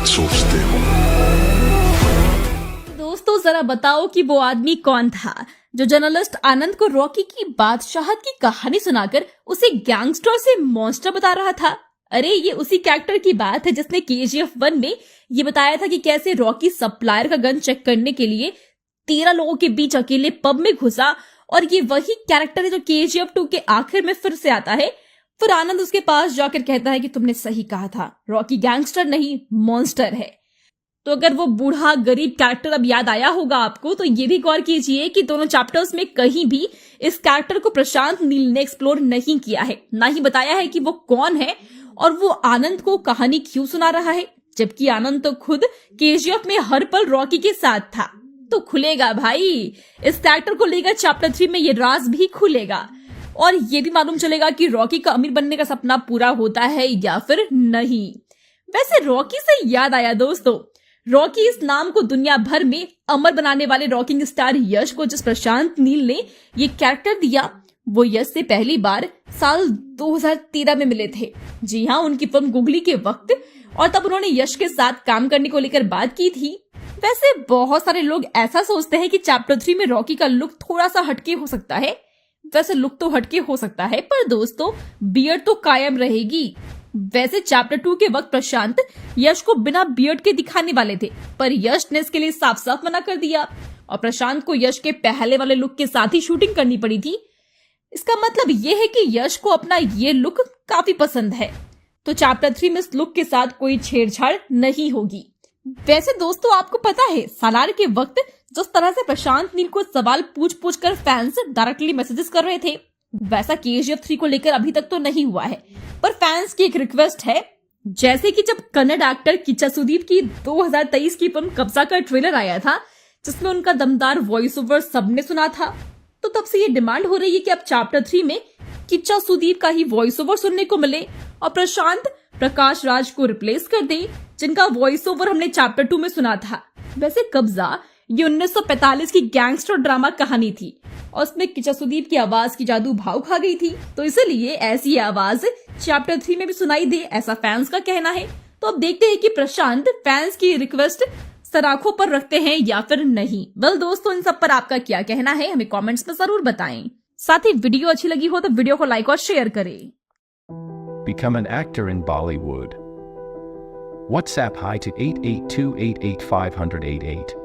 गलत सोचते हो। दोस्तों जरा बताओ कि वो आदमी कौन था जो जर्नलिस्ट आनंद को रॉकी की बादशाहत की कहानी सुनाकर उसे गैंगस्टर से मॉन्स्टर बता रहा था। अरे ये उसी कैरेक्टर की बात है जिसने KGF 1 में ये बताया था कि कैसे रॉकी सप्लायर का गन चेक करने के लिए 13 लोगों के बीच अकेले पब में घुसा, और ये वही कैरेक्टर है जो KGF 2 के आखिर में फिर से आता है। फिर आनंद उसके पास जाकर कहता है कि तुमने सही कहा था, रॉकी गैंगस्टर नहीं मॉन्स्टर है। तो अगर वो बूढ़ा गरीब कैरेक्टर अब याद आया होगा आपको, तो ये भी गौर कीजिए कि दोनों चैप्टर्स में कहीं भी इस कैरेक्टर को प्रशांत नील ने एक्सप्लोर नहीं किया है, ना ही बताया है कि वो कौन है और वो आनंद को कहानी क्यों सुना रहा है, जबकि आनंद तो खुद KGF में हर पल रॉकी के साथ था। तो खुलेगा भाई, इस कैरेक्टर को लेकर चैप्टर 3 में ये राज भी खुलेगा और ये भी मालूम चलेगा कि रॉकी का अमीर बनने का सपना पूरा होता है या फिर नहीं। वैसे रॉकी से याद आया दोस्तों, रॉकी इस नाम को दुनिया भर में अमर बनाने वाले रॉकिंग स्टार यश को जिस प्रशांत नील ने ये कैरेक्टर दिया, वो यश से पहली बार साल 2013 में मिले थे। जी हाँ, उनकी फिल्म गुगली के वक्त, और तब उन्होंने यश के साथ काम करने को लेकर बात की थी। वैसे बहुत सारे लोग ऐसा सोचते हैं कि चैप्टर 3 में रॉकी का लुक थोड़ा सा हटके हो सकता है। वैसे लुक तो हटके हो सकता है, पर दोस्तों बियर्ड तो कायम रहेगी। वैसे चैप्टर 2 के वक्त प्रशांत यश को बिना बियर्ड के दिखाने वाले थे, पर यश ने इसके लिए साफ साफ मना कर दिया और प्रशांत को यश के पहले वाले लुक के साथ ही शूटिंग करनी पड़ी थी। इसका मतलब ये है कि यश को अपना ये लुक काफी पसंद है, तो चैप्टर 3 में इस लुक के साथ कोई छेड़छाड़ नहीं होगी। वैसे दोस्तों आपको पता है, सालार के वक्त जिस तरह से प्रशांत नील को सवाल पूछ पूछ कर फैंस डायरेक्टली मैसेजेस कर रहे थे, वैसा KGF 3 को लेकर अभी तक तो नहीं हुआ है। पर फैंस की एक रिक्वेस्ट है, जैसे कि जब कन्नड़ एक्टर किच्चा सुदीप की 2023 की फिल्म कब्जा का ट्रेलर आया था, जिसमें उनका दमदार वॉइस ओवर सबने सुना था, तो तब से ये डिमांड हो रही है कि अब चैप्टर 3 में किच्चा सुदीप का ही वॉइस ओवर सुनने को मिले और प्रशांत प्रकाश राज को रिप्लेस कर दे, जिनका वॉइस ओवर हमने चैप्टर 2 में सुना था। वैसे कब्जा ये 1945 की गैंगस्टर ड्रामा कहानी थी और उसमें किच्चा सुदीप की आवाज की जादू भाव खा गई थी, तो इसलिए ऐसी आवाज चैप्टर 3 में भी सुनाई दे, ऐसा फैंस का कहना है। तो अब देखते हैं कि प्रशांत फैंस की रिक्वेस्ट सराखों पर रखते हैं या फिर नहीं। वेल दोस्तों, इन सब पर आपका क्या कहना है हमें कमेंट्स में जरूर बताएं। साथ ही वीडियो अच्छी लगी हो तो वीडियो को लाइक और शेयर करें। Become an actor in Bollywood. WhatsApp hi to 88288588.